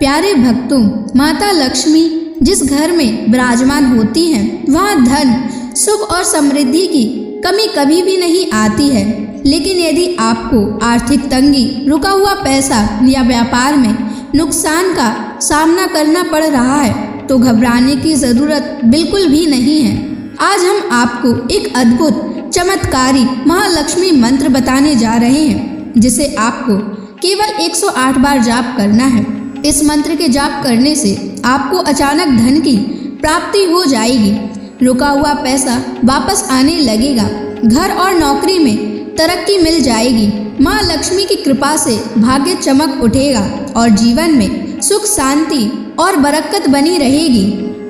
प्यारे भक्तों, माता लक्ष्मी जिस घर में विराजमान होती हैं, वहाँ धन, सुख और समृद्धि की कमी कभी भी नहीं आती है। लेकिन यदि आपको आर्थिक तंगी, रुका हुआ पैसा या व्यापार में नुकसान का सामना करना पड़ रहा है तो घबराने की ज़रूरत बिल्कुल भी नहीं है। आज हम आपको एक अद्भुत चमत्कारी महालक्ष्मी मंत्र बताने जा रहे हैं, जिसे आपको केवल 108 बार जाप करना है। इस मंत्र के जाप करने से आपको अचानक धन की प्राप्ति हो जाएगी, रुका हुआ पैसा वापस आने लगेगा, घर और नौकरी में तरक्की मिल जाएगी, माँ लक्ष्मी की कृपा से भाग्य चमक उठेगा और जीवन में सुख, शांति और बरकत बनी रहेगी।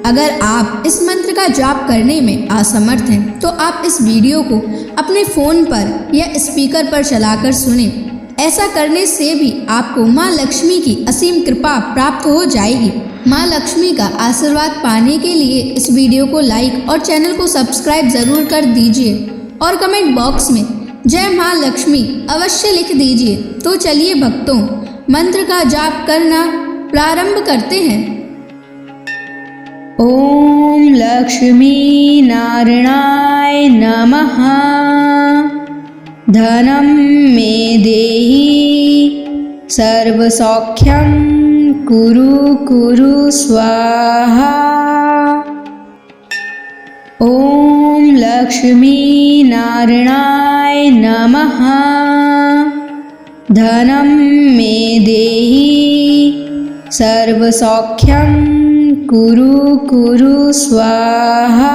अगर आप इस मंत्र का जाप करने में असमर्थ हैं तो आप इस वीडियो को अपने फ़ोन पर या स्पीकर पर चलाकर सुनें। ऐसा करने से भी आपको माँ लक्ष्मी की असीम कृपा प्राप्त हो जाएगी। माँ लक्ष्मी का आशीर्वाद पाने के लिए इस वीडियो को लाइक और चैनल को सब्सक्राइब ज़रूर कर दीजिए और कमेंट बॉक्स में जय माँ लक्ष्मी अवश्य लिख दीजिए। तो चलिए भक्तों, मंत्र का जाप करना प्रारंभ करते हैं। ओम लक्ष्मी नारायणाय नमः। धनं मे देहि सर्वसौख्यं कुरु कुरु स्वाहा। ओम लक्ष्मी नारायणाय नमः। धनं मे देहि सर्वसौख्यं कुरु कुरु स्वाहा।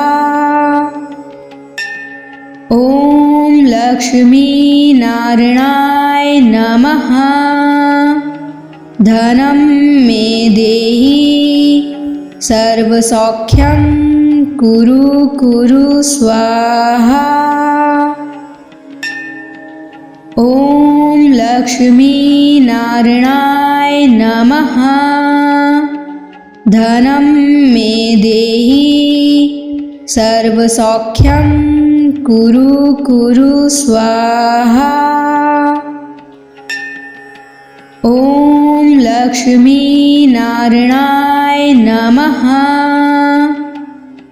ओम लक्ष्मी नारायणाय नमः। धनं मे देहि सर्वसौख्यं कुरु कुरु स्वाहा। ओम लक्ष्मी नारायणाय नमः। धनं मे देहि सर्वसौख्यं कुरु कुरु स्वाहा। ओम लक्ष्मी नारायणाय नमः।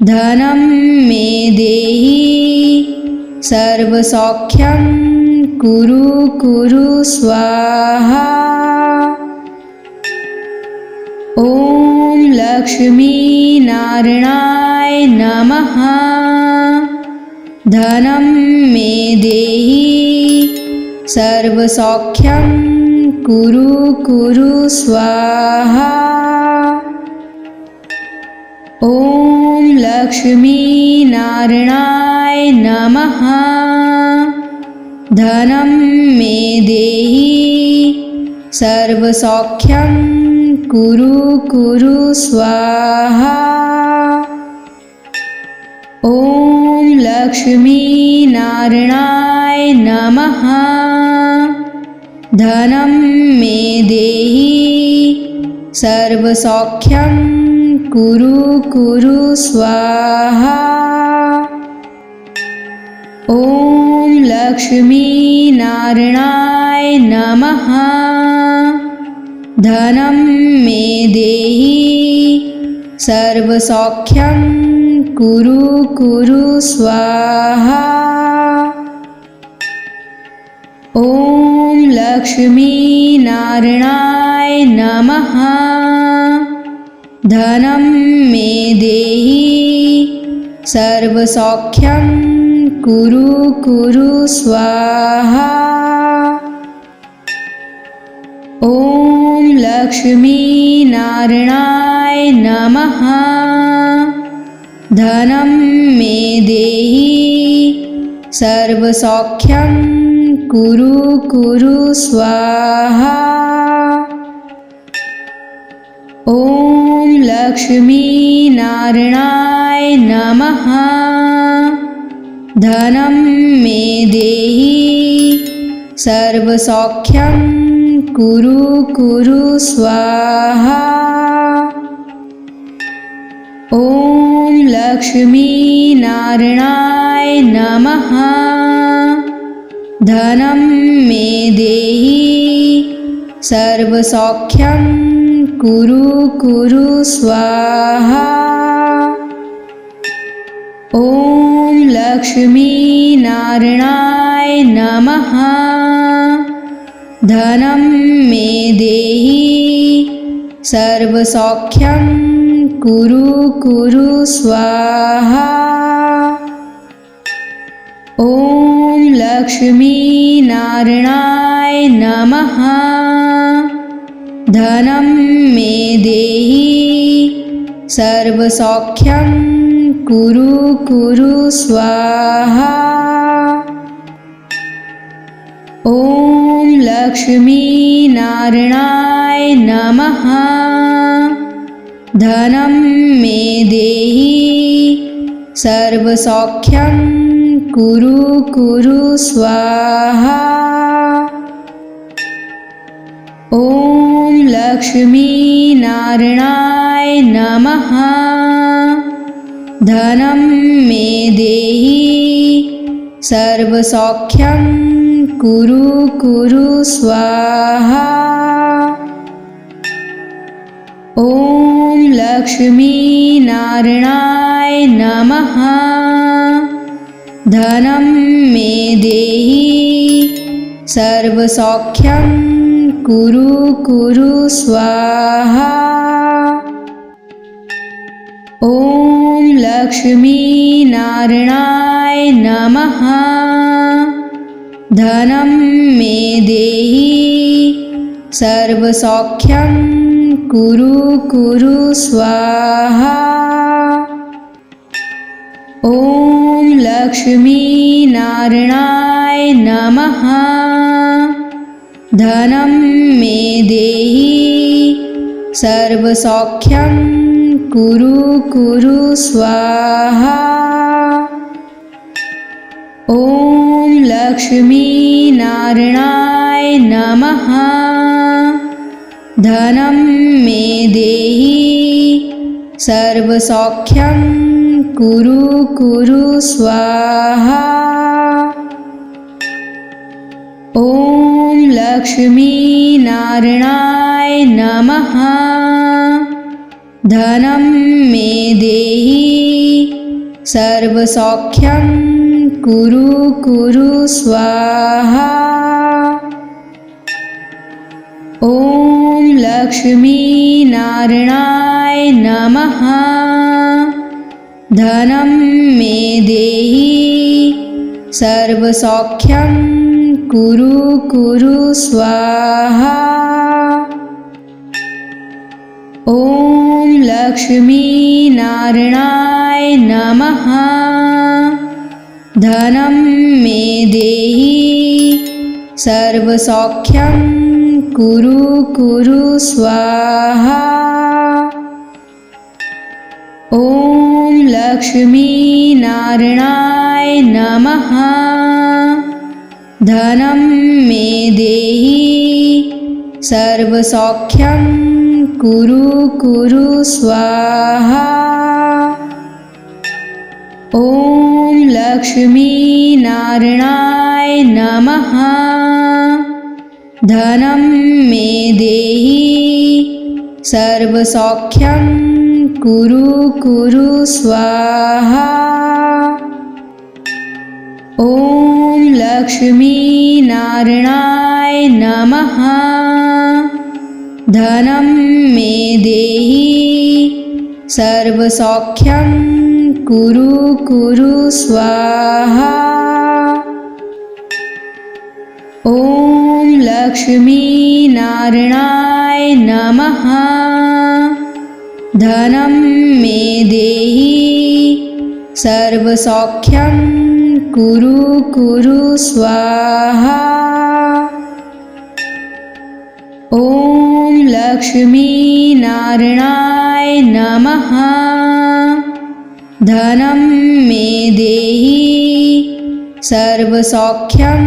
धनं मे देहि सर्वसौख्यं कुरु कुरु स्वाहा। ओम लक्ष्मी नारायणाय नमः। धनं मे देहि सर्वसौख्यं कुरु कुरु स्वाहा। ओम लक्ष्मी नारायणाय नमः। धनं मे देहि सर्वसौख्यं कुरु कुरु स्वाहा। ओम लक्ष्मी नारायणाय नमः। धनं मे देहि सर्वसौख्यं कुरु कुरु स्वाहा। ओम लक्ष्मी नारायणाय नमः। धनं मे देहि सर्वसौख्यं कुरु कुरु स्वाहा। ओम लक्ष्मी नारायणाय नमः। धनं मे देहि सर्वसौख्यं कुरु कुरु स्वाहा। ओम लक्ष्मी नारायणाय नमः। धनं मे देहि सर्वसौख्यं कुरु कुरु स्वाहा। ओम लक्ष्मी नारायणाय नमः। धनं मे देहि सर्वसौख्यं कुरु कुरु स्वाहा। ओम लक्ष्मी नारायणाय नमः। धनं मे देहि सर्वसौख्यं कुरु कुरु स्वाहा। ॐ लक्ष्मी नारायणाय नमः। धनं मे देहि सर्वसौख्यं कुरु कुरु स्वाहा। ॐ लक्ष्मी नारायणाय नमः। धनं मे देहि सर्वसौख्यं कुरु कुरु स्वाहा। ॐ लक्ष्मी नारायणाय नमः। धनं मे देहि सर्वसौख्यं कुरु कुरु स्वाहा। ॐ लक्ष्मी नारायणाय नमः। धनं मे देहि सर्वसौख्यं कुरु कुरु स्वाहा। ॐ लक्ष्मी नारायणाय नमः। धनं मे देहि सर्वसौख्यं कुरु कुरु स्वाहा। ॐ लक्ष्मी नारायणाय नमः। धनं मे देहि सर्वसौख्यं कुरु कुरु स्वाहा। ॐ लक्ष्मी नारायणाय नमः। धनं मे देहि सर्वसौख्यं कुरु कुरु स्वाहा। ॐ लक्ष्मी नारायणाय नमः। धनं मे देहि सर्वसौख्यं कुरु कुरु स्वाहा। ॐ लक्ष्मी नारायणाय नमः। धनं मे देहि सर्वसौख्यं कुरु कुरु स्वाहा। ॐ लक्ष्मी नारायणाय नमः। धनं मे देहि सर्वसौख्यं कुरु कुरु स्वाहा। ॐ लक्ष्मी नारायणाय नमः। धनं मे देहि सर्वसौख्यं कुरु कुरु स्वाहा। ॐ लक्ष्मी नारायणाय नमः। धनं मे देहि सर्वसौख्यं कुरु कुरु स्वाहा। ॐ लक्ष्मी नारायणाय नमः। धनं मे देहि सर्वसौख्यं कुरु कुरु स्वाहा। ॐ लक्ष्मी नारायणाय नमः। धनं मे देहि सर्वसौख्यं कुरु कुरु स्वाहा। ॐ लक्ष्मी नारायणाय नमः। धनं मे देहि सर्वसौख्यं कुरु कुरु स्वाहा। ॐ लक्ष्मी नारायणाय नमः। धनं मे देहि सर्वसौख्यं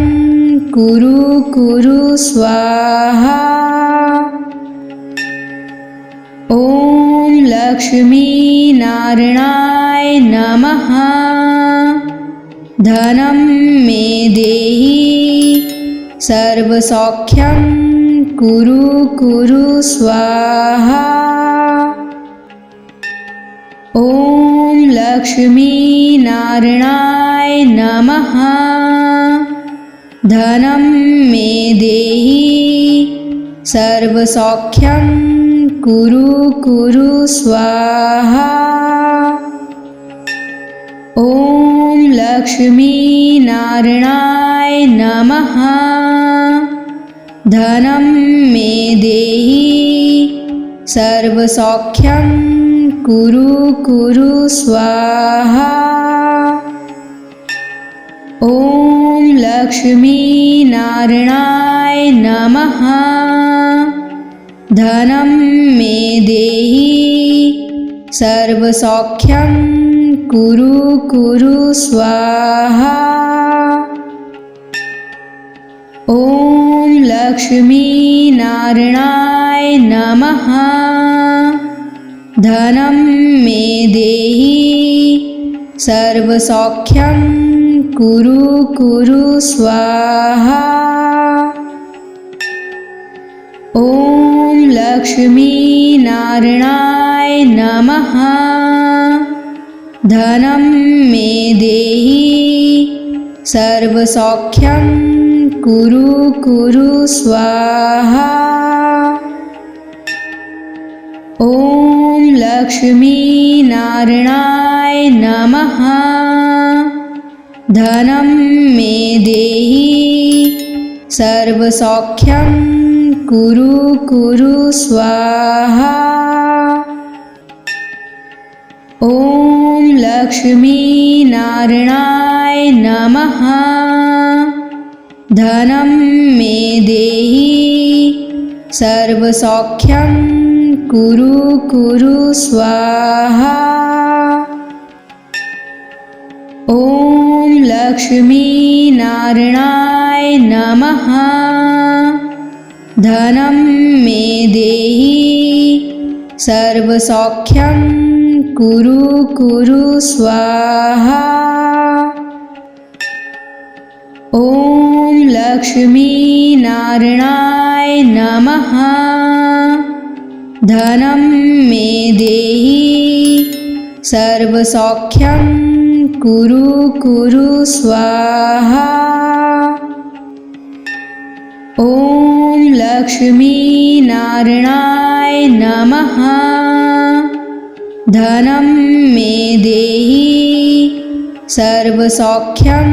कुरु कुरु स्वाहा। ॐ लक्ष्मी नारायणाय नमः। धनं मे देहि सर्वसौख्यं कुरु कुरु स्वाहा। ॐ लक्ष्मीनारायणाय नमः। धनं मे देहि सर्वसौख्यं कुरु कुरु स्वाहा। ॐ लक्ष्मीनारायणाय नमः। धनं मे देहि सर्वसौख्यं कुरु कुरु स्वाहा। ॐ लक्ष्मीनारायणाय नमः। धनं मे देहि सर्वसौख्यं कुरु कुरु स्वाहा। ॐ लक्ष्मीनारायणाय नमः। धनं मे देहि सर्वसौख्यं कुरु कुरु स्वाहा। ॐ लक्ष्मीनारायणाय नमः। धनं मे देहि सर्वसौख्यं कुरु कुरु स्वाहा। ॐ लक्ष्मीनारायणाय नमः। धनं मे देहि सर्वसौख्यं कुरु कुरु स्वाहा। ॐ लक्ष्मीनारायणाय नमः। धनं मे देहि सर्वसौख्यं कुरु कुरु स्वाहा। ॐ लक्ष्मीनारायणाय नमः। धनं मे देहि सर्वसौख्यं कुरु कुरु स्वाहा। ॐ लक्ष्मीनारायणाय नमः। धनं मे देहि सर्वसौख्यं कुरु कुरु स्वाहा। ॐ लक्ष्मीनारायणाय नमः। धनं मे देहि सर्वसौख्यं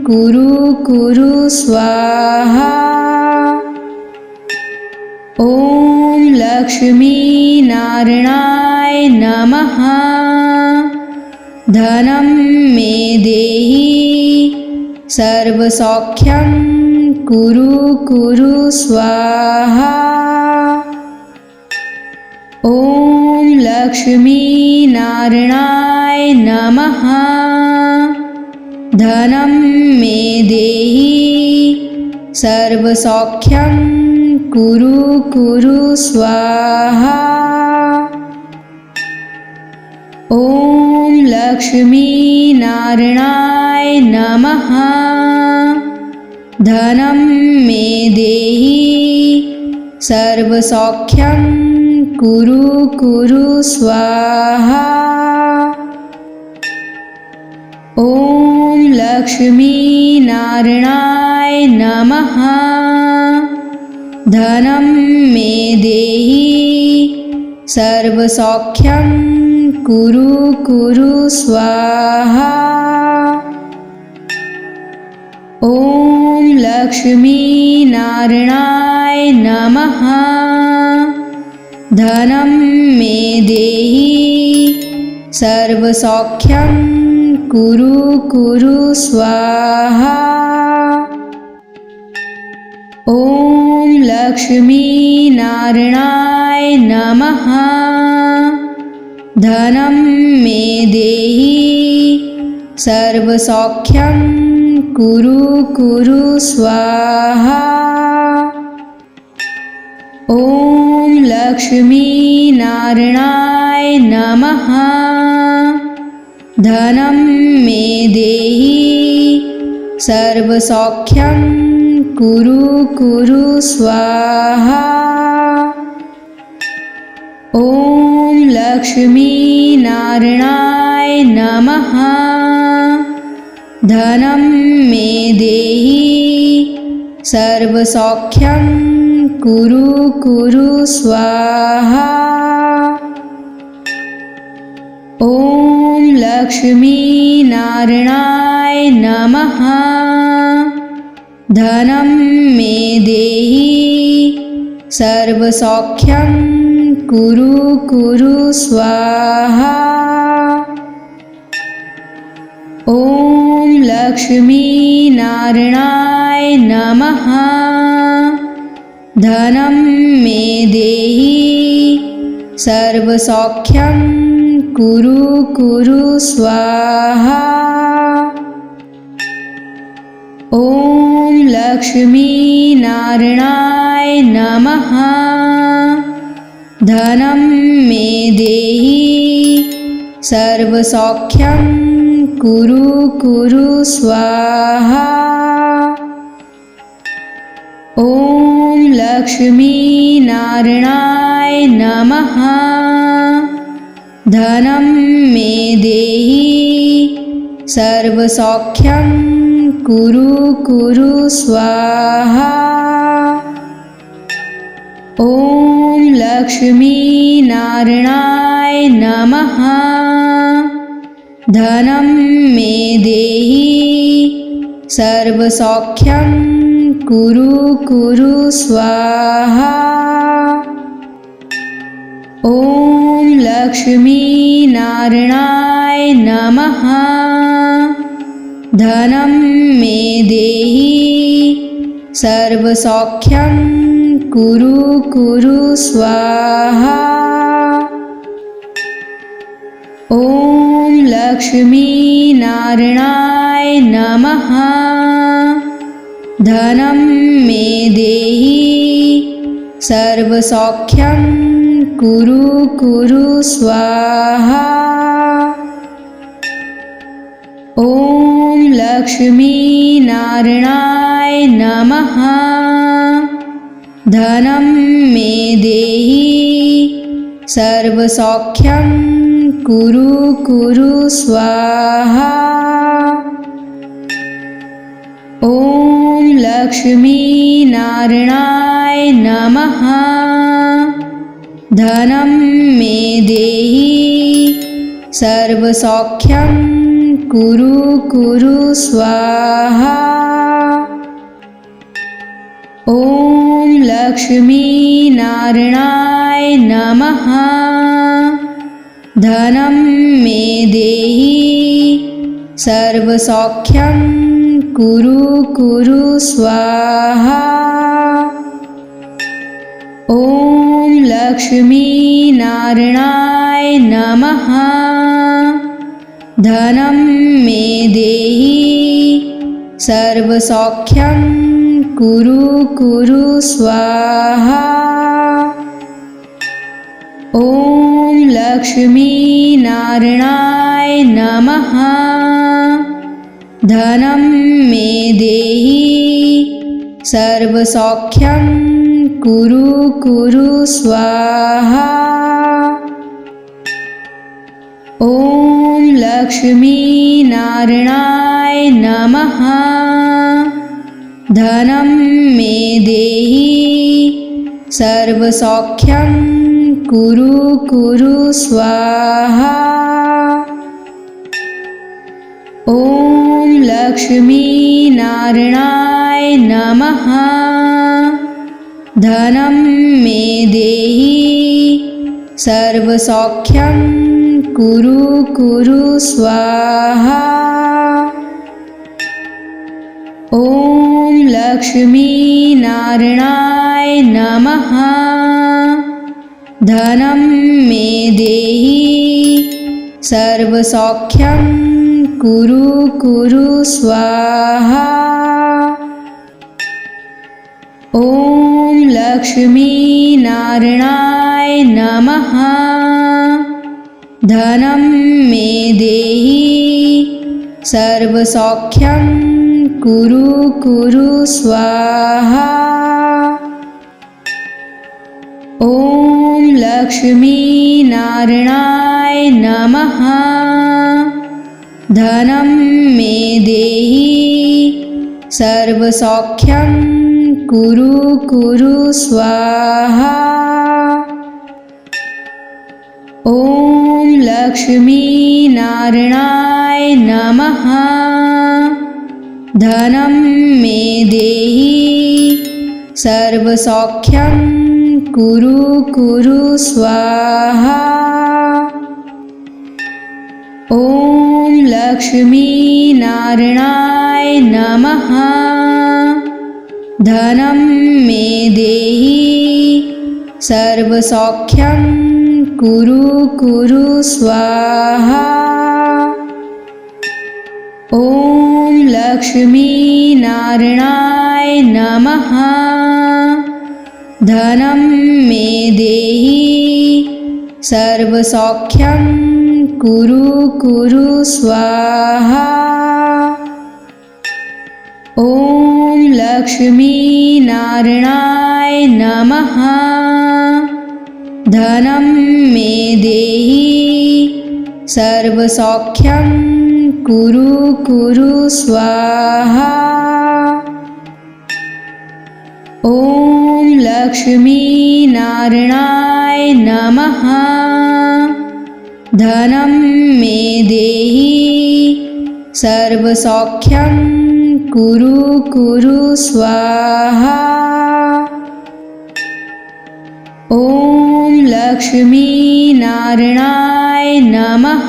कुरु कुरु स्वाहा। ॐ लक्ष्मीनारायणाय नमः। धनं मे देहि सर्वसौख्यं कुरु कुरु स्वाहा। ॐ लक्ष्मीनारायणाय नमः। धनं मे देहि सर्वसौख्यं कुरु कुरु स्वाहा। ॐ लक्ष्मीनारायणाय नमः। धनं मे देहि सर्वसौख्यं कुरु कुरु स्वाहा। ॐ लक्ष्मीनारायणाय नमः। धनं मे देहि सर्वसौख्यं कुरु कुरु स्वाहा। ॐ लक्ष्मीनारायणाय नमः। धनं मे देहि सर्वसौख्यं कुरु कुरु स्वाहा। ॐ लक्ष्मीनारायणाय नमः। धनं मे देहि सर्वसौख्यं कुरु कुरु स्वाहा। ॐ लक्ष्मीनारायणाय नमः। धनं मे देहि सर्वसौख्यं कुरु कुरु स्वाहा। ॐ लक्ष्मी नारायणाय नमः। धनं मे देहि सर्वसौख्यं कुरु कुरु स्वाहा। ॐ लक्ष्मी नारायणाय नमः। धनं मे देहि सर्वसौख्यं कुरु कुरु स्वाहा। ॐ लक्ष्मी नारायणाय नमः। धनं मे देहि सर्वसौख्यं कुरु कुरु स्वाहा। ॐ लक्ष्मी नारायणाय नमः। धनं मे देहि सर्वसौख्यं कुरु कुरु स्वाहा। ॐ लक्ष्मी नारायणाय नमः। धनं मे देहि सर्वसौख्यं कुरु कुरु स्वाहा। ॐ लक्ष्मी नारायणाय नमः। धनं मे देहि सर्वसौख्यं कुरु कुरु स्वाहा। ॐ लक्ष्मी नारायणाय नमः। धनं मे देहि सर्वसौख्यं कुरु कुरु स्वाहा। ॐ लक्ष्मी नारायणाय नमः। धनं मे देहि सर्वसौख्यं कुरु कुरु स्वाहा। ॐ लक्ष्मी नारायणाय नमः। धनं मे देहि सर्वसौख्यं कुरु कुरु स्वाहा। ॐ लक्ष्मी नारायणाय नमः। धनं मे देहि सर्वसौख्यं कुरु कुरु स्वाहा। ॐ लक्ष्मी नारायणाय नमः। धनं मे देहि सर्वसौख्यं कुरु कुरु स्वाहा। ॐ लक्ष्मी नारायणाय नमः। धनं मे देहि सर्वसौख्यं कुरु कुरु स्वाहा। ॐ लक्ष्मी नारायणाय नमः। धनं मे देहि सर्वसौख्यं कुरु कुरु स्वाहा। ॐ लक्ष्मी नारायणाय नमः। धनं मे देहि सर्वसौख्यं कुरु कुरु स्वाहा। ॐ लक्ष्मी नारायणाय नमः। धनं मे देहि सर्वसौख्यं कुरु कुरु स्वाहा। ॐ लक्ष्मी नारायणाय नमः। धनं मे देहि सर्वसौख्यं कुरु कुरु स्वाहा। ॐ लक्ष्मी नारायणाय नमः। धनं मे देहि सर्वसौख्यं कुरु कुरु स्वाहा। ॐ लक्ष्मीनारायणाय नमः। धनं मे देहि सर्वसौख्यं कुरु कुरु स्वाहा। ॐ लक्ष्मीनारायणाय नमः। धनं मे देहि सर्वसौख्यं कुरु कुरु स्वाहा। ॐ लक्ष्मीनारायणाय नमः। धनं मे देहि सर्वसौख्यं कुरु कुरु स्वाहा। ॐ लक्ष्मीनारायणाय नमः। धनं मे देहि सर्वसौख्यं कुरु कुरु स्वाहा। ॐ लक्ष्मीनारायणाय नमः। धनं मे देहि सर्वसौख्यं कुरु कुरु स्वाहा। ॐ लक्ष्मीनारायणाय नमः। धनं मे देहि सर्वसौख्यं कुरु कुरु स्वाहा। ॐ लक्ष्मीनारायणाय नमः।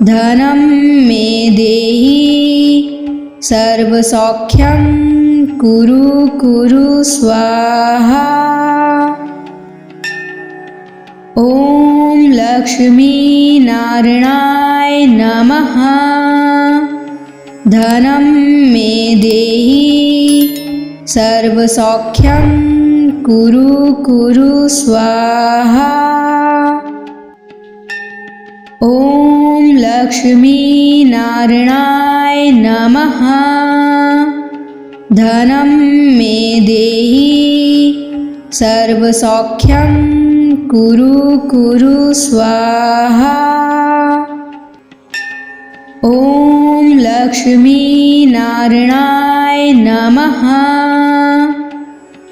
धनं मे देहि सर्वसौख्यं कुरु कुरु स्वाहा। ॐ लक्ष्मीनारायणाय नमः। धनं मे देहि सर्वसौख्यं कुरु कुरु स्वाहा। ॐ लक्ष्मीनारायणाय नमः। धनं मे देहि सर्वसौख्यं कुरु कुरु स्वाहा। ॐ लक्ष्मीनारायणाय नमः।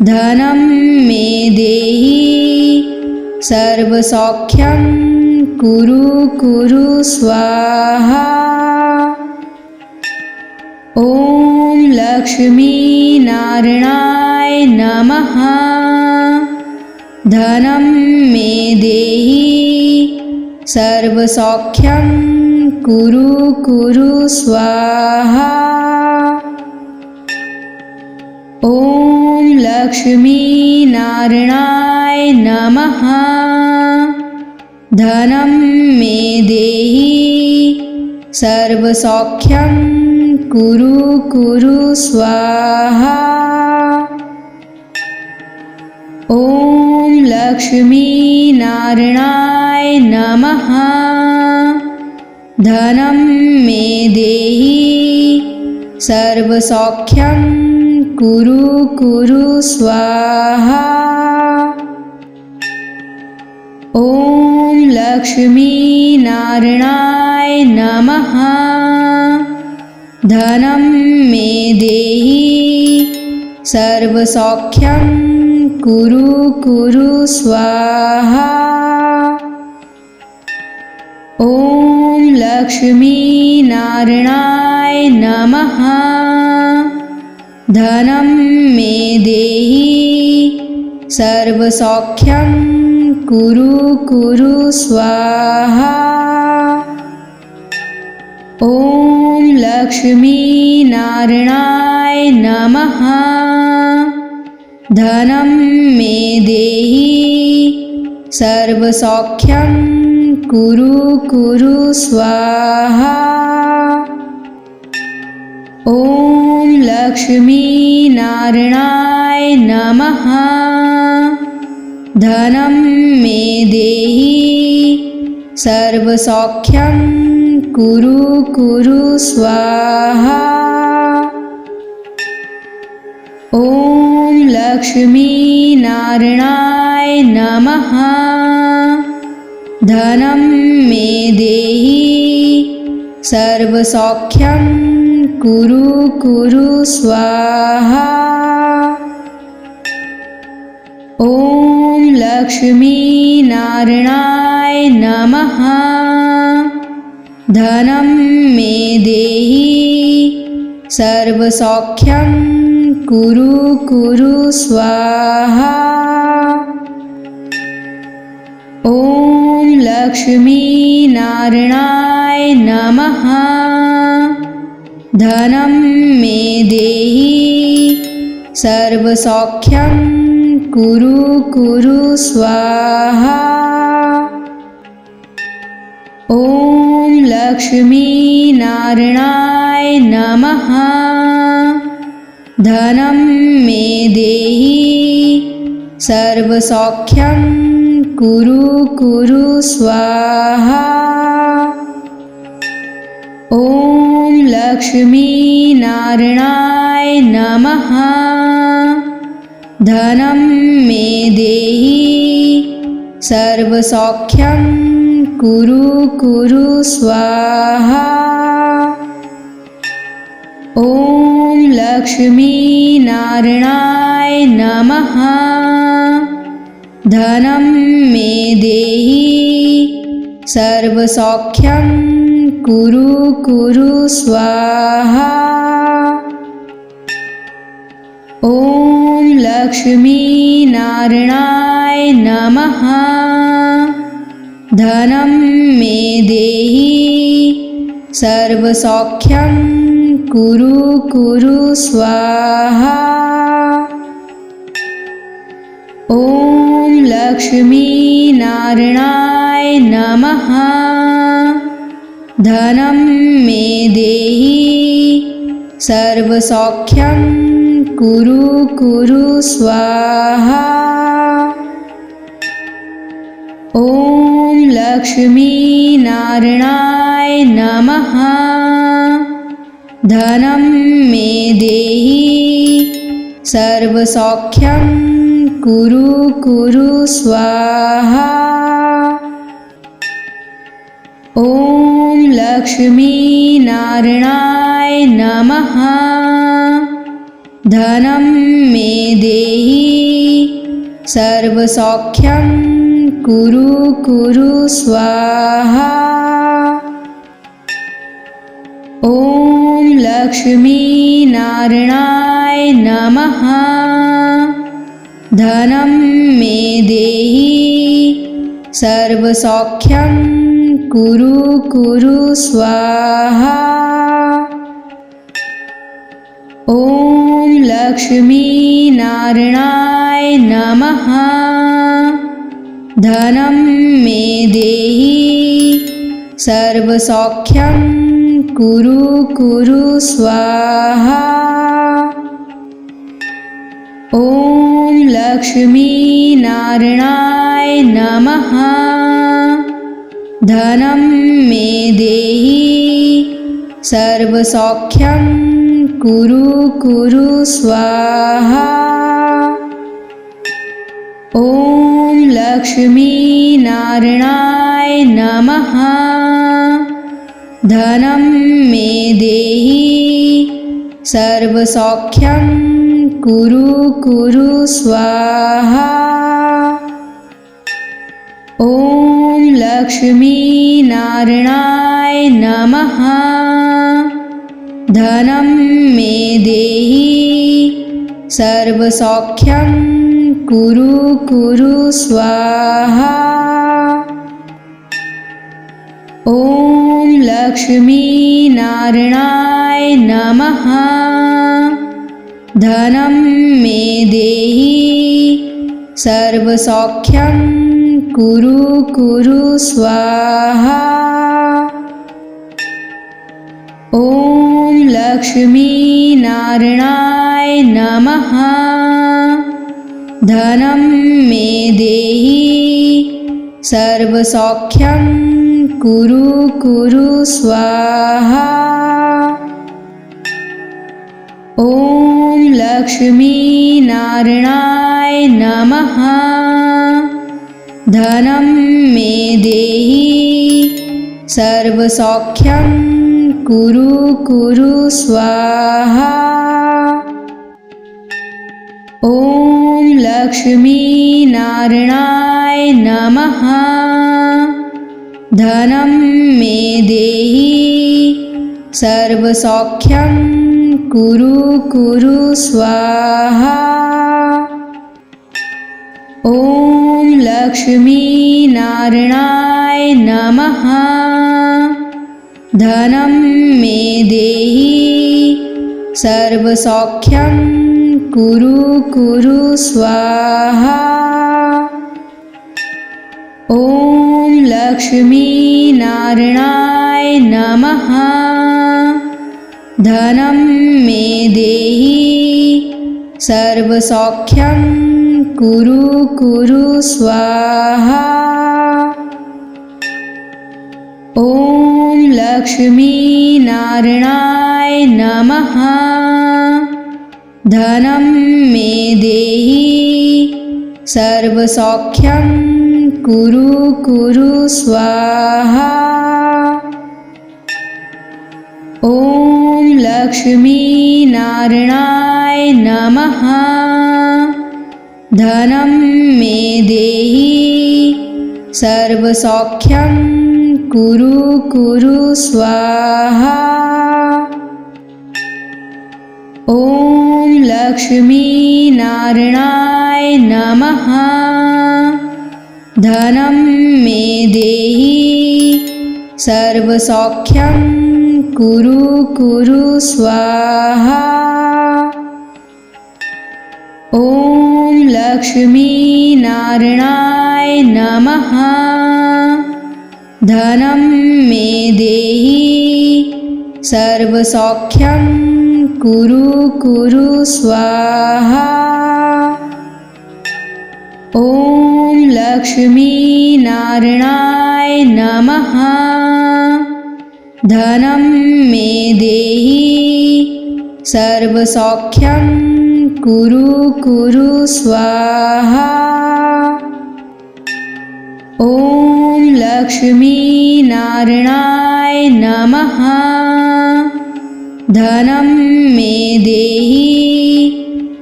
धनं मे देहि सर्वसौख्यं कुरु कुरु स्वाहा। ॐ लक्ष्मीनारायणाय नमः। धनं मे देहि सर्वसौख्यं कुरु कुरु स्वाहा। ॐ लक्ष्मीनारायणाय नमः। धनं मे देहि सर्वसौख्यं कुरु कुरु स्वाहा। ॐ लक्ष्मीनारायणाय नमः। धनं मे देहि सर्वसौख्यं कुरु कुरु स्वाहा। ॐ लक्ष्मीनारायणाय नमः। धनं मे देहि सर्वसौख्यं कुरु कुरु स्वाहा। ॐ लक्ष्मीनारायणाय नमः। धनं मे देहि सर्वसौख्यं कुरु कुरु स्वाहा। ॐ लक्ष्मीनारायणाय नमः। धनं मे देहि सर्वसौख्यं कुरु कुरु स्वाहा। ॐ लक्ष्मीनारायणाय नमः। धनं मे देहि सर्वसौख्यं कुरु कुरु स्वाहा। ॐ लक्ष्मीनारायणाय नमः। धनं मे देहि सर्वसौख्यं कुरु कुरु स्वाहा। ॐ लक्ष्मीनारायणाय नमः। धनं मे देहि सर्वसौख्यं कुरु कुरु स्वाहा। ॐ लक्ष्मीनारायणाय नमः। धनं मे देहि सर्वसौख्यं कुरु कुरु स्वाहा। ॐ लक्ष्मीनारायणाय नमः। धनं मे देहि सर्वसौख्यं कुरु कुरु स्वाहा। ॐ लक्ष्मीनारायणाय नमः। धनं मे देहि सर्वसौख्यं कुरु कुरु स्वाहा। ॐ लक्ष्मीनारायणाय नमः। धनं मे देहि सर्वसौख्यं कुरु कुरु स्वाहा। ॐ लक्ष्मीनारायणाय नमः। धनं मे देहि सर्वसौख्यं कुरु कुरु स्वाहा। ॐ लक्ष्मीनारायणाय नमः। धनं मे देहि सर्वसौख्यं कुरु कुरु स्वाहा। ॐ लक्ष्मीनारायणाय नमः। धनं मे देहि सर्वसौख्यं कुरु कुरु स्वाहा। ॐ लक्ष्मीनारायणाय नमः। धनं मे देहि सर्वसौख्यं कुरु कुरु स्वाहा। ॐ लक्ष्मीनारायणाय नमः। धनं मे देहि सर्वसौख्यं कुरु कुरु स्वाहा। ॐ लक्ष्मीनारायणाय नमः। धनं मे देहि सर्वसौख्यं कुरु कुरु स्वाहा। ॐ लक्ष्मीनारायणाय नमः। धनं मे देहि सर्वसौख्यं कुरु कुरु स्वाहा। ॐ लक्ष्मीनारायणाय नमः। धनं मे देहि सर्वसौख्यं कुरु कुरु स्वाहा। ॐ लक्ष्मीनारायणाय नमः। धनं मे देहि सर्वसौख्यं कुरु कुरु स्वाहा। ॐ लक्ष्मीनारायणाय नमः। धनं मे देहि सर्वसौख्यं कुरु कुरु स्वाहा। ॐ लक्ष्मीनारायणाय नमः। धनं मे देहि सर्वसौख्यं कुरु कुरु स्वाहा। ॐ लक्ष्मीनारायणाय नमः। धनं मे देहि सर्वसौख्यं कुरु कुरु स्वाहा। ॐ लक्ष्मीनारायणाय नमः। धनं मे देहि सर्वसौख्यं कुरु कुरु स्वाहा। ॐ लक्ष्मीनारायणाय नमः। धनं मे देहि सर्वसौख्यं कुरु कुरु स्वाहा। ॐ लक्ष्मीनारायणाय नमः। धनं मे देहि सर्वसौख्यं कुरु कुरु स्वाहा। ॐ लक्ष्मीनारायणाय नमः। धनं मे देहि सर्वसौख्यं कुरु कुरु स्वाहा। ॐ लक्ष्मीनारायणाय नमः। धनं मे देहि सर्वसौख्यं कुरु कुरु स्वाहा। ॐ लक्ष्मीनारायणाय नमः। धनं मे देहि सर्वसौख्यं कुरु कुरु स्वाहा। ॐ लक्ष्मीनारायणाय नमः। धनं मे देहि सर्वसौख्यं कुरु कुरु स्वाहा। ॐ लक्ष्मीनारायणाय नमः। धनं मे देहि सर्वसौख्यं कुरु कुरु स्वाहा। ॐ लक्ष्मीनारायणाय नमः। धनं मे देहि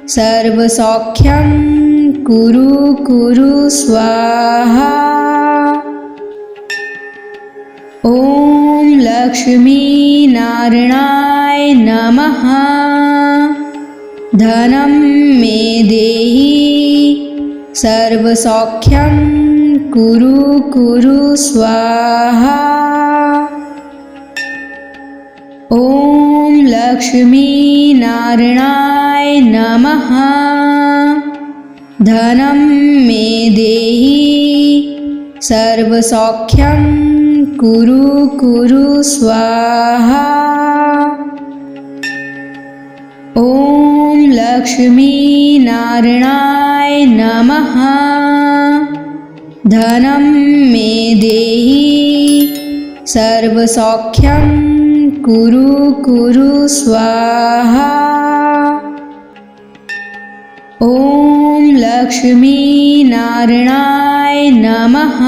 सर्वसौख्यं कुरु कुरु स्वाहा। ॐ लक्ष्मीनारायणाय नमः। धनं मे देहि सर्वसौख्यं कुरु कुरु स्वाहा। ॐ लक्ष्मीनारायणाय नमः। धनं मे देहि सर्वसौख्यं कुरु कुरु स्वाहा। ॐ लक्ष्मीनारायणाय नमः। धनं मे देहि सर्वसौख्यं कुरु कुरु स्वाहा। ॐ लक्ष्मीनारायणाय नमः।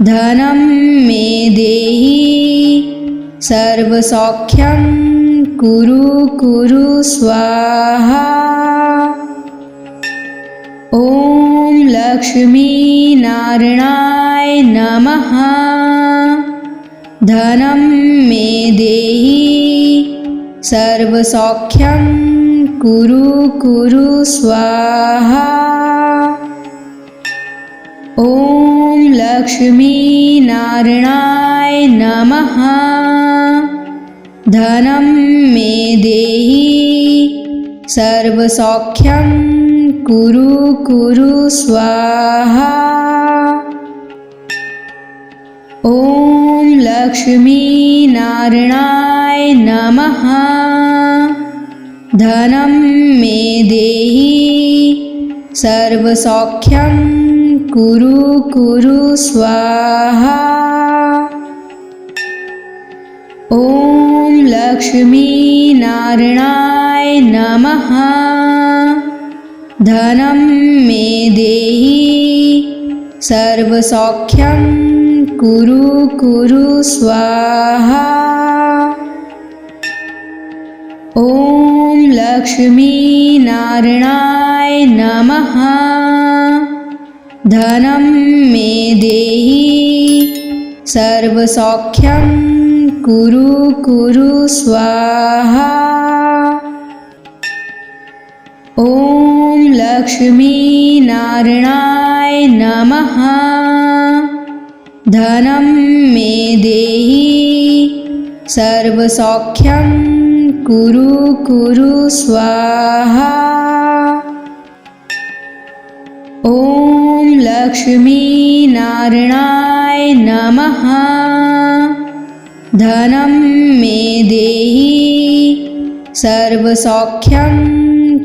धनं मे देहि सर्वसौख्यं कुरु कुरु स्वाहा। ॐ लक्ष्मीनारायणाय नमः। धनं मे देहि सर्वसौख्यं कुरु कुरु स्वाहा। ॐ लक्ष्मीनारायणाय नमः। धनं मे देहि सर्वसौख्यं कुरु कुरु स्वाहा। ॐ लक्ष्मीनारायणाय नमः। धनं मे देहि सर्वसौख्यं कुरु कुरु स्वाहा। ॐ लक्ष्मीनारायणाय नमः। धनं मे देहि सर्वसौख्यं कुरु कुरु स्वाहा। ॐ लक्ष्मीनारायणाय नमः। धनं मे देहि सर्वसौख्यं कुरु कुरु स्वाहा। ॐ लक्ष्मीनारायणाय नमः। धनं मे देहि सर्वसौख्यं कुरु कुरु स्वाहा। ॐ लक्ष्मीनारायणाय नमः। धनं मे देहि सर्वसौख्यं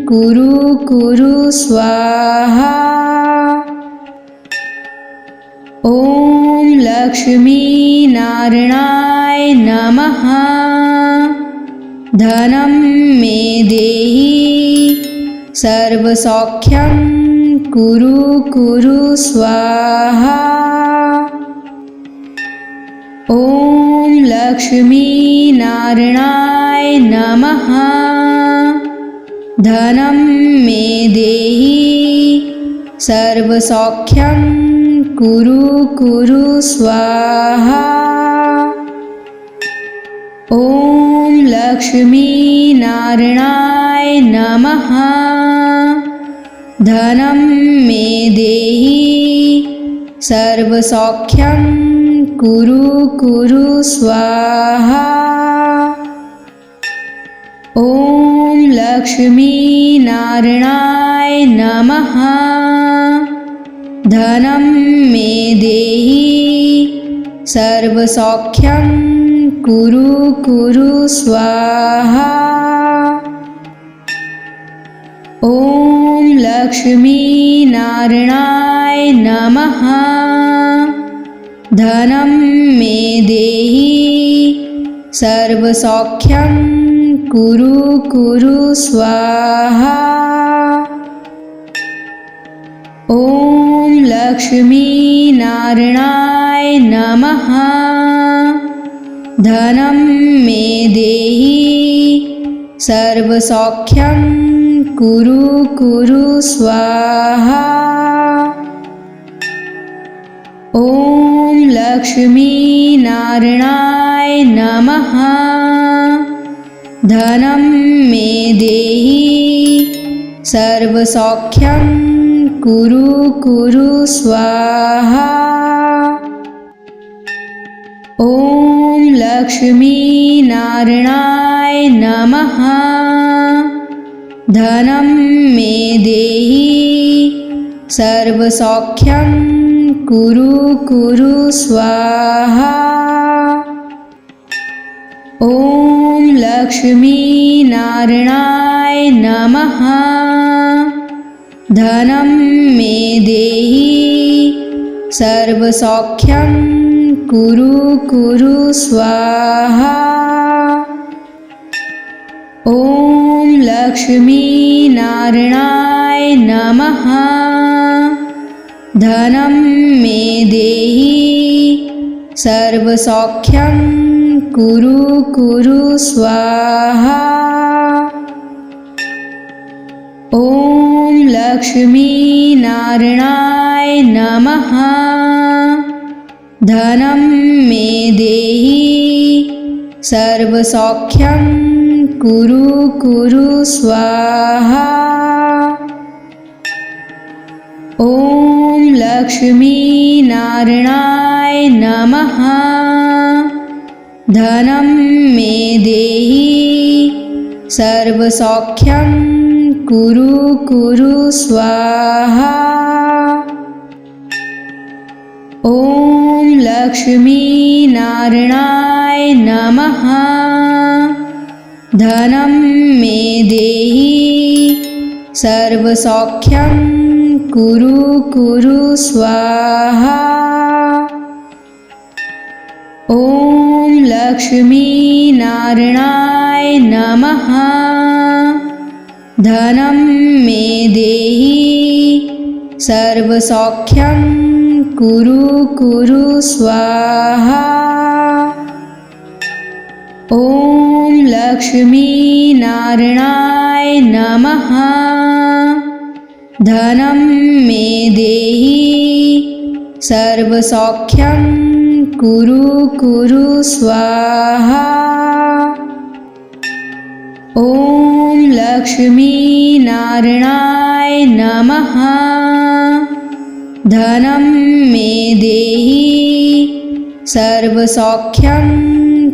कुरु कुरु स्वाहा। ॐ लक्ष्मीनारायणाय नमः। धनं मे देहि सर्वसौख्यं कुरु कुरु स्वाहा। ॐ लक्ष्मीनारायणाय नमः। धनं मे देहि सर्वसौख्यं कुरु कुरु स्वाहा। ॐ लक्ष्मीनारायणाय नमः। धनं मे देहि सर्वसौख्यं कुरु कुरु स्वाहा। ॐ लक्ष्मीनारायणाय नमः। धनं मे देहि सर्वसौख्यं कुरु कुरु स्वाहा। ॐ लक्ष्मीनारायणाय नमः। धनं मे देहि सर्वसौख्यं कुरु कुरु स्वाहा। ॐ लक्ष्मीनारायणाय नमः। धनं मे देहि सर्वसौख्यं कुरु कुरु स्वाहा। ॐ लक्ष्मीनारायणाय नमः। धनं मे देहि सर्वसौख्यं कुरु कुरु स्वाहा। ॐ लक्ष्मीनारायणाय नमः। धनं मे देहि सर्वसौख्यं कुरु कुरु स्वाहा। ॐ लक्ष्मीनारायणाय नमः। धनं मे देहि सर्वसौख्यं कुरु कुरु स्वाहा। ॐ लक्ष्मीनारायणाय नमः। धनं मे देहि सर्वसौख्यं कुरु कुरु स्वाहा। ॐ लक्ष्मीनारायणाय नमः। धनं मे देहि सर्वसौख्यं कुरु कुरु स्वाहा। ॐ लक्ष्मीनारायणाय नमः। धनं मे देहि सर्वसौख्यं कुरु कुरु स्वाहा। ॐ लक्ष्मीनारायणाय नमः। धनं मे देहि सर्वसौख्यं कुरु कुरु स्वाहा। ॐ लक्ष्मी नारायणाय नमः। धनं मे देहि सर्वसौख्यं कुरु कुरु स्वाहा। ॐ लक्ष्मी नारायणाय नमः। धनं मे देहि सर्वसौख्यं कुरु कुरु स्वाहा। ॐ लक्ष्मी नारायणाय नमः। धनं मे देहि सर्वसौख्यं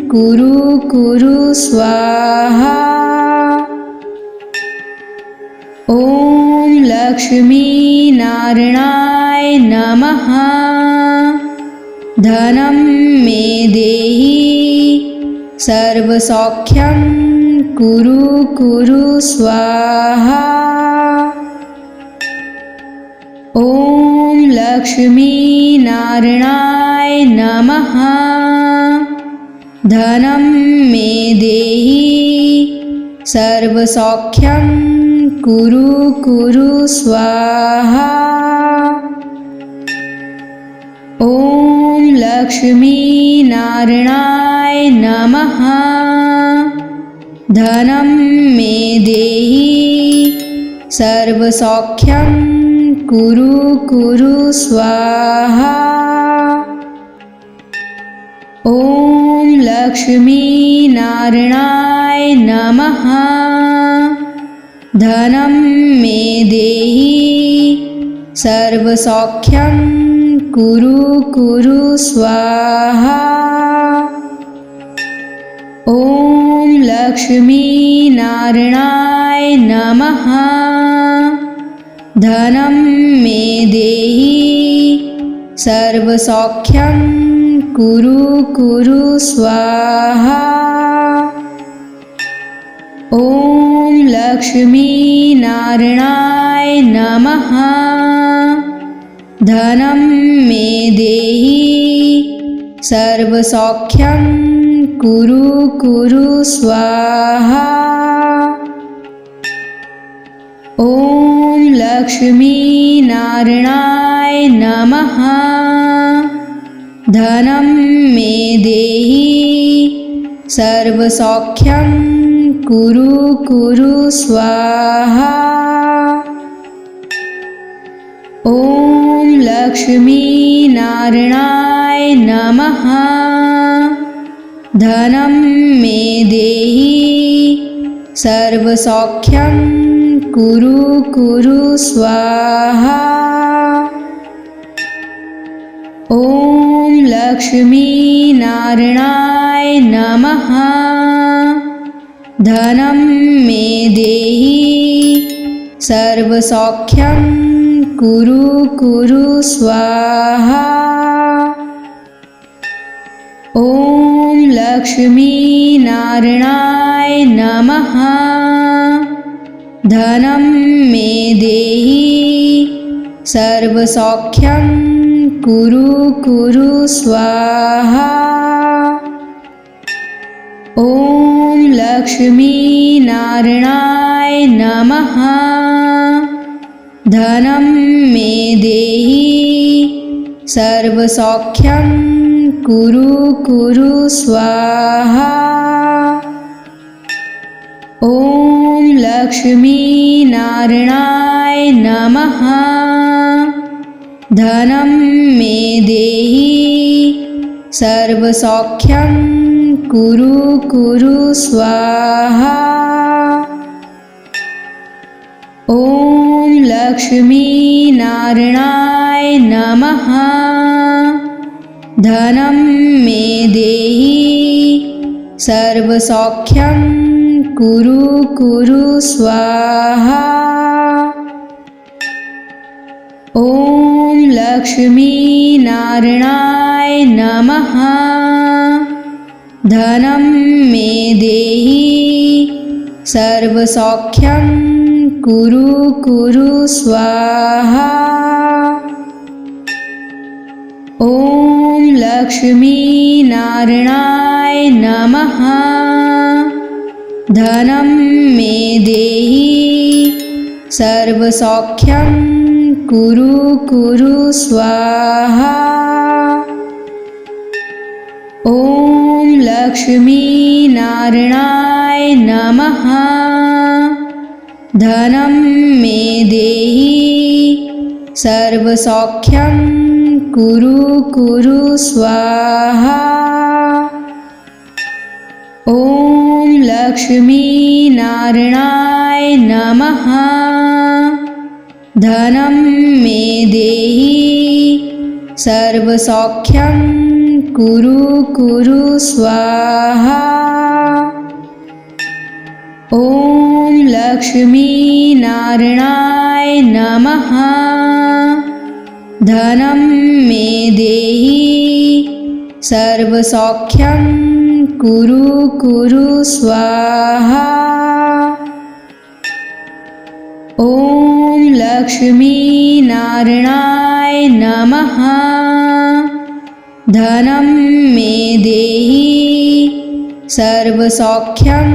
कुरु कुरु स्वाहा। ॐ लक्ष्मी नारायणाय नमः। धनं मे देहि सर्वसौख्यं कुरु कुरु स्वाहा। ॐ लक्ष्मी नारायणाय नमः। धनं मे देहि सर्वसौख्यं कुरु कुरु स्वाहा। ॐ लक्ष्मी नारायणाय नमः। धनं मे देहि सर्वसौख्यं कुरु कुरु स्वाहा। ॐ लक्ष्मी नारायणाय नमः। धनं मे देहि सर्वसौख्यं कुरु कुरु स्वाहा। ॐ लक्ष्मी नारायणाय नमः। धनं मे देहि सर्वसौख्यं कुरु कुरु स्वाहा। ॐ लक्ष्मी नारायणाय नमः। धनं मे देहि सर्वसौख्यं कुरु कुरु स्वाहा। ॐ लक्ष्मी नारायणाय नमः। धनं मे देहि सर्वसौख्यं कुरु कुरु स्वाहा। ॐ लक्ष्मी नारायणाय नमः। धनं मे देहि सर्वसौख्यं कुरु कुरु स्वाहा। ॐ लक्ष्मी नारायणाय नमः। धनं मे देहि सर्वसौख्यं कुरु कुरु स्वाहा। ॐ लक्ष्मी नारायणाय नमः। धनं मे देहि सर्वसौख्यं कुरु कुरु स्वाहा। ॐ लक्ष्मी नारायणाय नमः। धनं मे देहि सर्वसौख्यं कुरु कुरु स्वाहा। ॐ लक्ष्मी नारायणाय नमः। धनं मे देहि सर्वसौख्यं कुरु कुरु स्वाहा। ॐ लक्ष्मी नारायणाय नमः। धनं मे देहि सर्वसौख्यं कुरु कुरु स्वाहा। ॐ लक्ष्मी नारायणाय नमः। धनं मे देहि सर्वसौख्यं कुरु कुरु स्वाहा। ॐ लक्ष्मीनारायणाय नमः। धनं मे देहि सर्वसौख्यं कुरु कुरु स्वाहा। ॐ लक्ष्मीनारायणाय नमः। धनं मे देहि सर्वसौख्यं कुरु कुरु स्वाहा। ॐ लक्ष्मीनारायणाय नमः। धनं मे देहि सर्वसौख्यं कुरु कुरु स्वाहा। ॐ लक्ष्मीनारायणाय नमः। धनं मे देहि सर्वसौख्यं कुरु कुरु स्वाहा। ॐ लक्ष्मीनारायणाय नमः। धनं मे देहि सर्वसौख्यं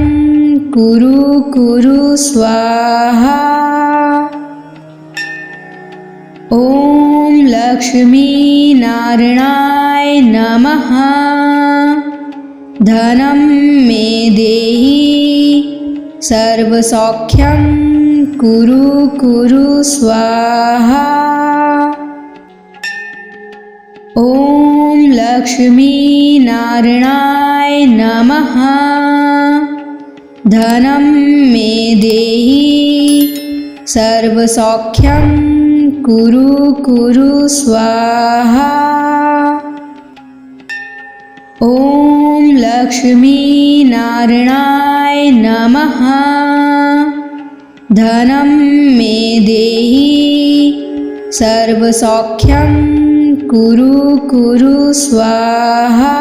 कुरु कुरु स्वाहा। ॐ लक्ष्मीनारायणाय नमः। धनं मे देहि सर्वसौख्यं कुरु कुरु स्वाहा। ॐ लक्ष्मीनारायणाय नमः। धनं मे देहि सर्वसौख्यं कुरु कुरु स्वाहा। ॐ लक्ष्मीनारायणाय नमः। धनं मे देहि सर्वसौख्यं कुरु कुरु स्वाहा।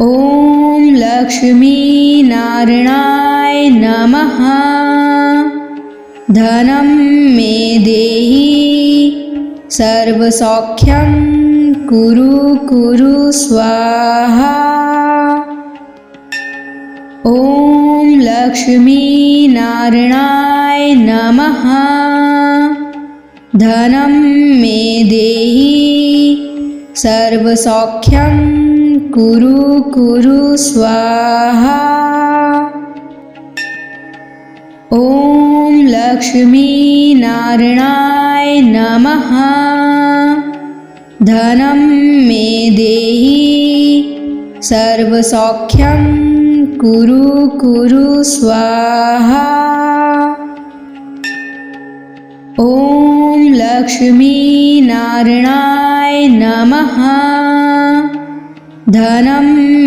ॐ लक्ष्मीनारायणाय नमः। धनं मे देहि सर्वसौख्यं कुरु कुरु स्वाहा। ॐ लक्ष्मीनारायणाय नमः। धनं मे देहि सर्वसौख्यं कुरु कुरु स्वाहा। ॐ लक्ष्मीनारायणाय नमः। धनं मे देहि सर्वसौख्यं कुरु कुरु स्वाहा। ॐ लक्ष्मीनारायणाय नमः। धनं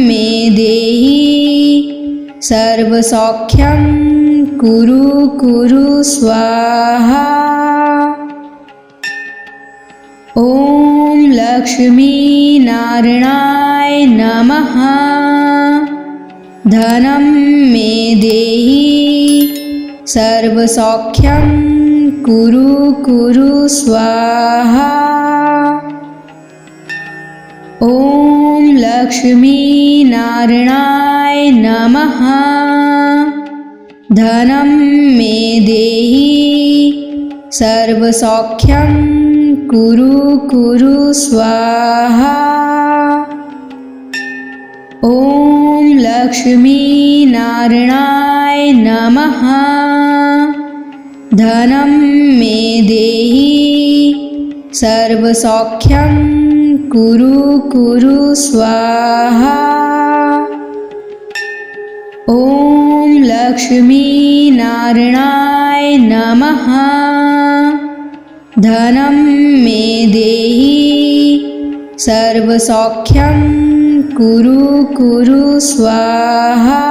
मे देहि सर्वसौख्यं कुरु कुरु स्वाहा। ॐ लक्ष्मीनारायणाय नमः। धनं मे देहि सर्वसौख्यं कुरु कुरु स्वाहा। ॐ लक्ष्मीनारायणाय नमः। धनं मे देहि सर्वसौख्यं कुरु कुरु स्वाहा। ॐ लक्ष्मीनारायणाय नमः। धनं मे देहि सर्वसौख्यं कुरु कुरु स्वाहा। ॐ लक्ष्मीनारायणाय नमः। धनं मे देहि सर्वसौख्यं कुरु कुरु स्वाहा।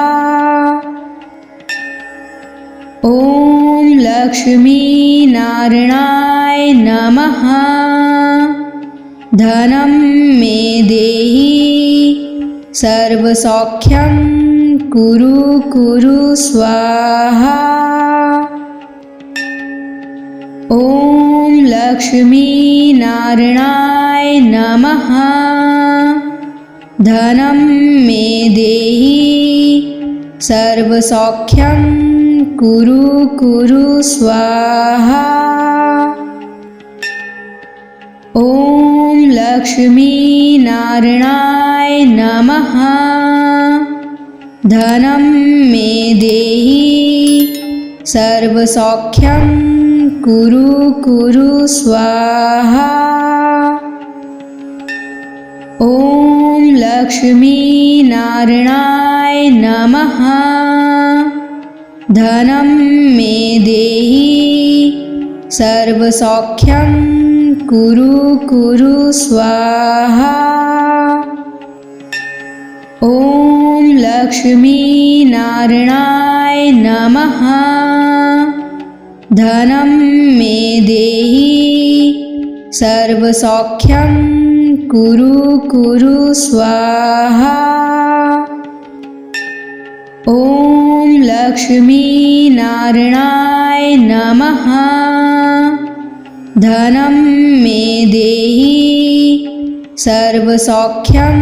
ॐ लक्ष्मीनारायणाय नमः। धनं मे देहि सर्वसौख्यं कुरु कुरु स्वाहा। ॐ लक्ष्मीनारायणाय नमः। धनं मे देहि सर्वसौख्यं कुरु कुरु स्वाहा। ॐ लक्ष्मीनारायणाय नमः। धनं मे देहि सर्वसौख्यं कुरु कुरु स्वाहा। ॐ लक्ष्मीनारायणाय नमः। धनं मे देहि सर्वसौख्यं कुरु कुरु स्वाहा। ॐ लक्ष्मीनारायणाय नमः। धनं मे देहि सर्वसौख्यं कुरु कुरु स्वाहा। ॐ लक्ष्मीनारायणाय नमः। धनं मे देहि सर्वसौख्यं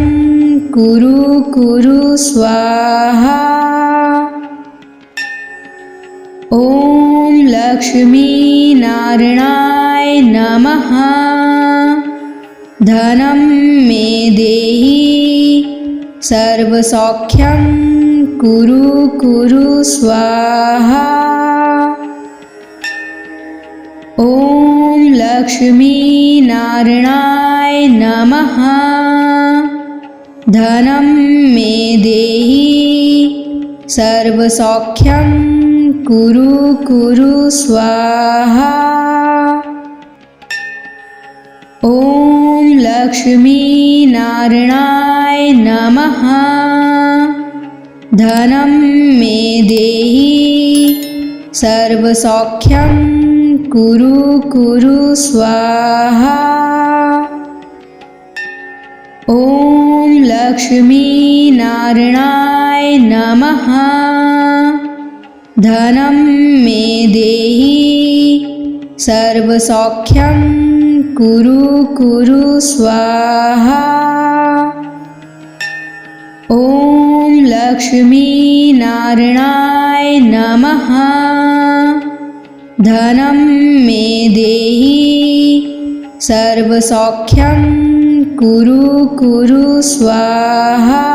कुरु कुरु स्वाहा। ॐ लक्ष्मीनारायणाय नमः। धनं मे देहि सर्वसौख्यं कुरु कुरु स्वाहा। ॐ लक्ष्मीनारायणाय नमः। धनं मे देहि सर्वसौख्यं कुरु कुरु स्वाहा। ॐ लक्ष्मीनारायणाय नमः। धनं मे देहि सर्वसौख्यं कुरु कुरु स्वाहा। ॐ लक्ष्मीनारायणाय नमः। धनं मे देहि सर्वसौख्यं कुरु कुरु स्वाहा। ॐ लक्ष्मीनारायणाय नमः। धनं मे देहि सर्वसौख्यं कुरु कुरु स्वाहा।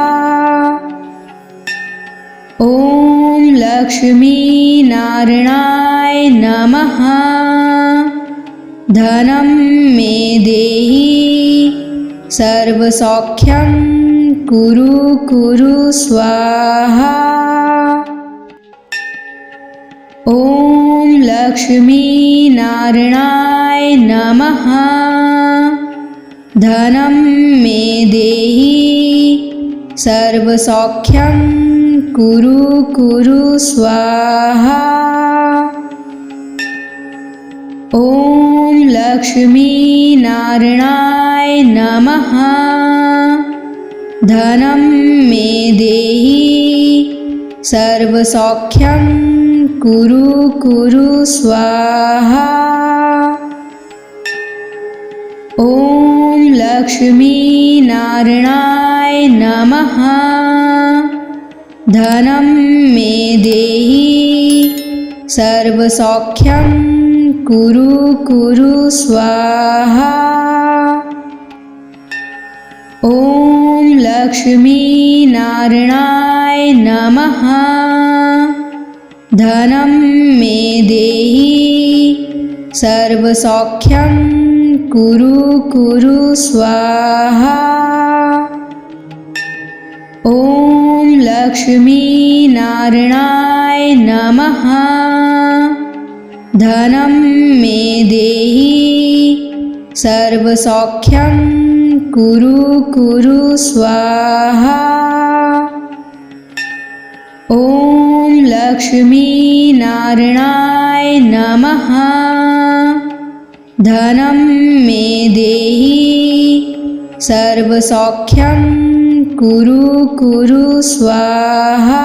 ॐ लक्ष्मीनारायणाय नमः। धनं मे देहि सर्वसौख्यं कुरु कुरु स्वाहा। ॐ लक्ष्मीनारायणाय नमः। धनं मे देहि सर्वसौख्यं कुरु कुरु स्वाहा। ॐ लक्ष्मीनारायणाय नमः। धनं मे देहि सर्वसौख्यं कुरु कुरु स्वाहा। ॐ लक्ष्मीनारायणाय नमः। धनं मे देहि सर्वसौख्यं कुरु कुरु स्वाहा। ॐ लक्ष्मीनारायणाय नमः। धनं मे देहि सर्वसौख्यं कुरु कुरु स्वाहा। ॐ लक्ष्मीनारायणाय नमः। धनं मे देहि सर्वसौख्यं कुरु कुरु स्वाहा। ॐ लक्ष्मीनारायणाय नमः। धनं मे देहि सर्वसौख्यं कुरु कुरु स्वाहा।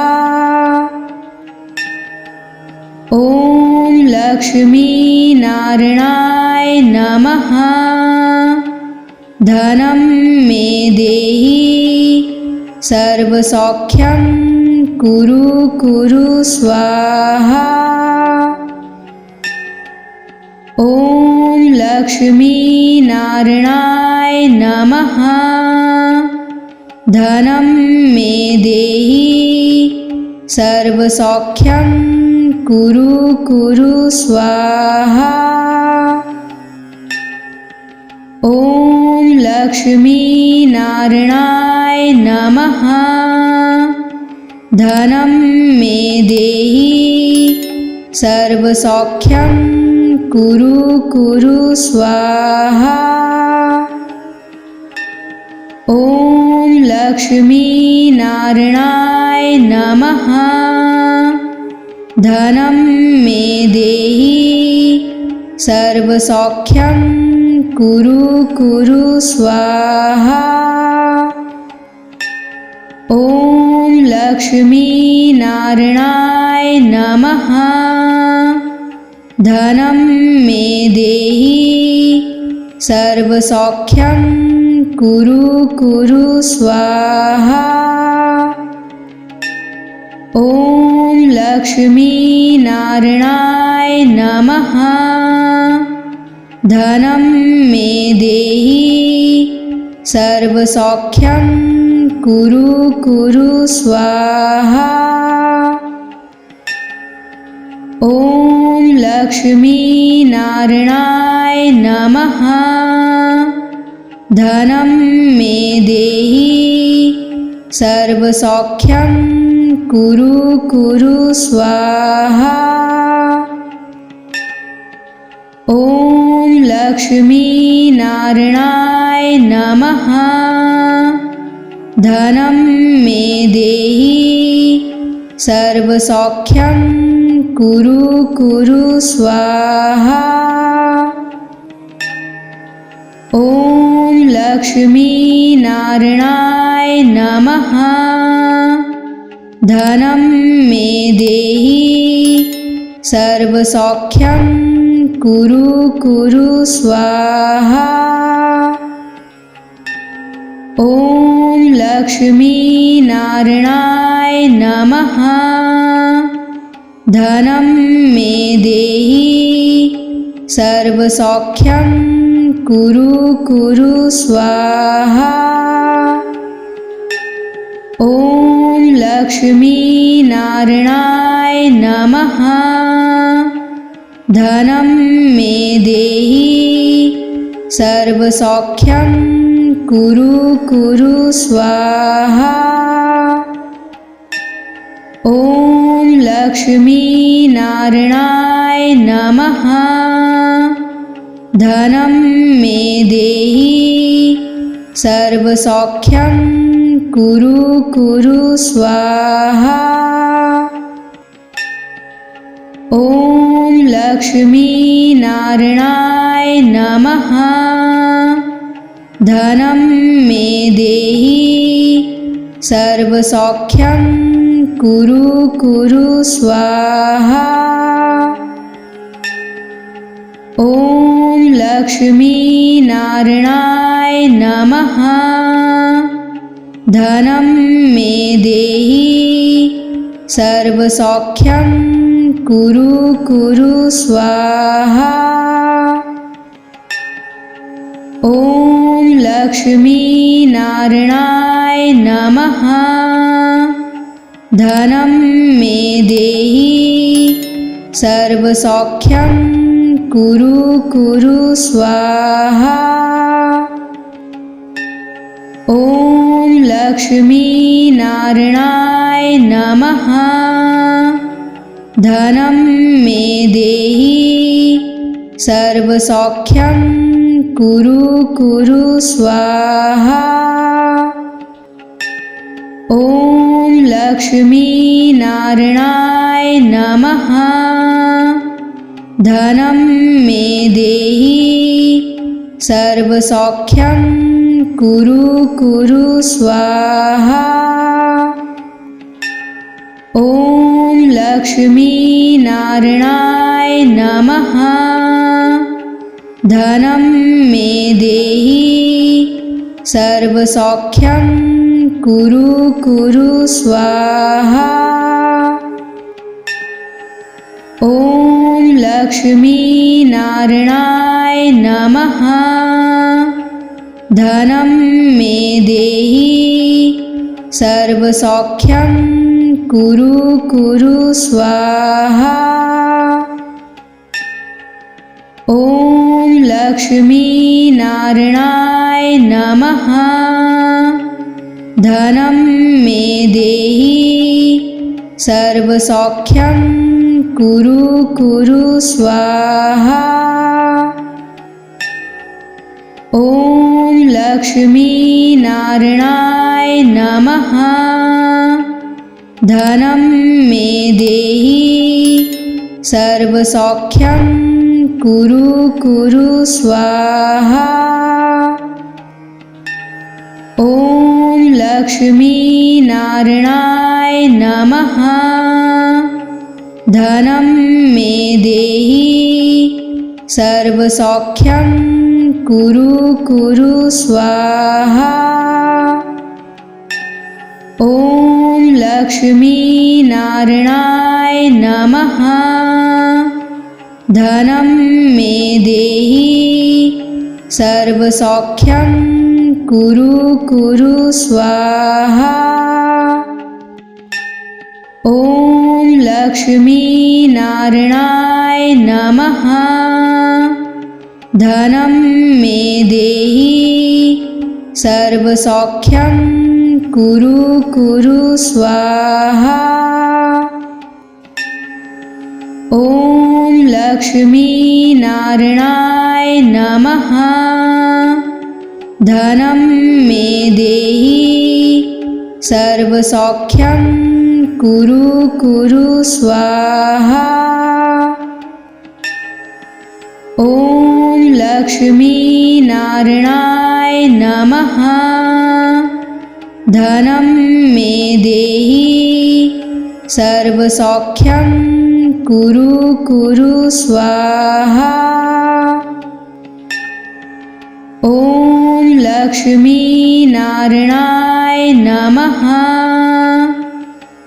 ॐ लक्ष्मीनारायणाय नमः। धनं मे देहि सर्वसौख्यं कुरु कुरु स्वाहा। ॐ लक्ष्मीनारायणाय नमः। धनं मे देहि सर्वसौख्यं कुरु कुरु स्वाहा। ॐ लक्ष्मीनारायणाय नमः। धनं मे देहि सर्वसौख्यं कुरु कुरु स्वाहा। ॐ लक्ष्मीनारायणाय नमः। धनं मे देहि सर्वसौख्यं कुरु कुरु स्वाहा। ॐ लक्ष्मीनारायणाय नमः। धनं मे देहि सर्वसौख्यं कुरु कुरु स्वाहा। ॐ लक्ष्मीनारायणाय नमः। धनं मे देहि सर्वसौख्यं कुरु कुरु स्वाहा। ॐ लक्ष्मीनारायणाय नमः। धनं मे देहि सर्वसौख्यं कुरु कुरु स्वाहा। ॐ लक्ष्मीनारायणाय नमः। धनं मे देहि सर्वसौख्यं कुरु कुरु स्वाहा। ॐ लक्ष्मीनारायणाय नमः। धनं मे देहि सर्वसौख्यं कुरु कुरु स्वाहा। ॐ लक्ष्मीनारायणाय नमः। धनं मे देहि सर्वसौख्यं कुरु कुरु स्वाहा। ॐ लक्ष्मीनारायणाय नमः। धनं मे देहि सर्वसौख्यं कुरु कुरु स्वाहा। ॐ लक्ष्मीनारायणाय नमः। धनं मे देहि सर्वसौख्यं कुरु कुरु स्वाहा। ॐ लक्ष्मीनारायणाय नमः। धनं मे देहि सर्वसौख्यं कुरु कुरु स्वाहा। ॐ लक्ष्मीनारायणाय नमः। धनं मे देहि सर्वसौख्यं कुरु कुरु स्वाहा। ॐ लक्ष्मीनारायणाय नमः। धनं मे देहि सर्वसौख्यं कुरु कुरु स्वाहा। ॐ लक्ष्मीनारायणाय नमः। धनं मे देहि सर्वसौख्यं कुरु कुरु स्वाहा। ॐ लक्ष्मीनारायणाय नमः। धनं मे देहि सर्वसौख्यं कुरु कुरु स्वाहा। ॐ लक्ष्मी नारायणाय नमः। धनं मे देहि सर्वसौख्यं कुरु कुरु स्वाहा। ॐ लक्ष्मी नारायणाय नमः। धनं मे देहि सर्वसौख्यं कुरु कुरु स्वाहा। ॐ लक्ष्मी नारायणाय नमः। धनं मे देहि सर्वसौख्यं कुरु कुरु स्वाहा। ॐ लक्ष्मी नारायणाय नमः। धनं मे देहि सर्वसौख्यं कुरु कुरु स्वाहा। ॐ लक्ष्मी नारायणाय नमः। धनं मे देहि सर्वसौख्यं कुरु कुरु स्वाहा। ॐ लक्ष्मी नारायणाय नमः। धनं मे देहि सर्वसौख्यं कुरु कुरु स्वाहा। ॐ लक्ष्मी नारायणाय नमः। धनं मे देहि सर्वसौख्यं कुरु कुरु स्वाहा। ॐ लक्ष्मी नारायणाय नमः। धनं मे देहि सर्वसौख्यं कुरु कुरु स्वाहा। ॐ लक्ष्मी नारायणाय नमः। धनं मे देहि सर्वसौख्यं कुरु कुरु स्वाहा। ॐ लक्ष्मी नारायणाय नमः।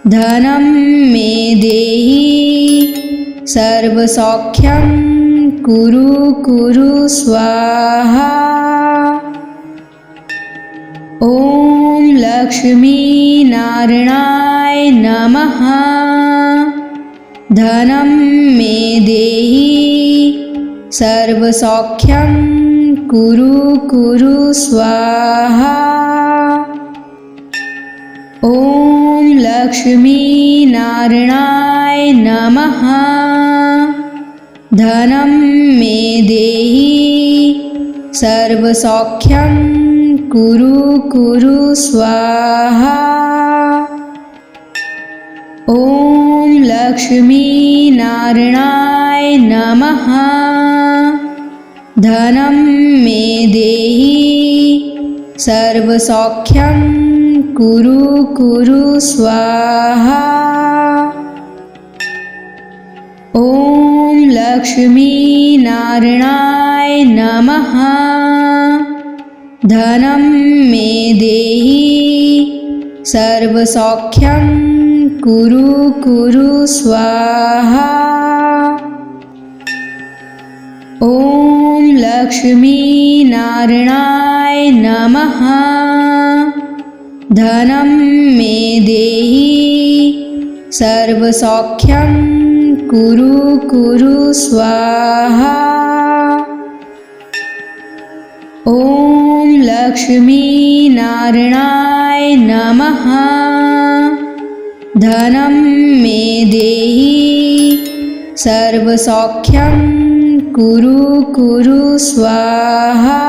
धनं मे देहि सर्वसौख्यं कुरु कुरु स्वाहा। ॐ लक्ष्मी नारायणाय नमः। धनं मे देहि सर्वसौख्यं कुरु कुरु स्वाहा। ॐ लक्ष्मी नारायणाय नमः। धनं मे देहि सर्वसौख्यं कुरु कुरु स्वाहा। ॐ लक्ष्मी नारायणाय नमः। धनं मे देहि सर्वसौख्यं कुरु कुरु स्वाहा। ॐ लक्ष्मी नारायणाय नमः। धनं मे देहि सर्वसौख्यं कुरु कुरु स्वाहा। ॐ लक्ष्मी नारायणाय नमः। धनं मे देहि सर्वसौख्यं कुरु कुरु स्वाहा। ॐ लक्ष्मी नारायणाय नमः। धनं मे देहि सर्वसौख्यं कुरु कुरु स्वाहा।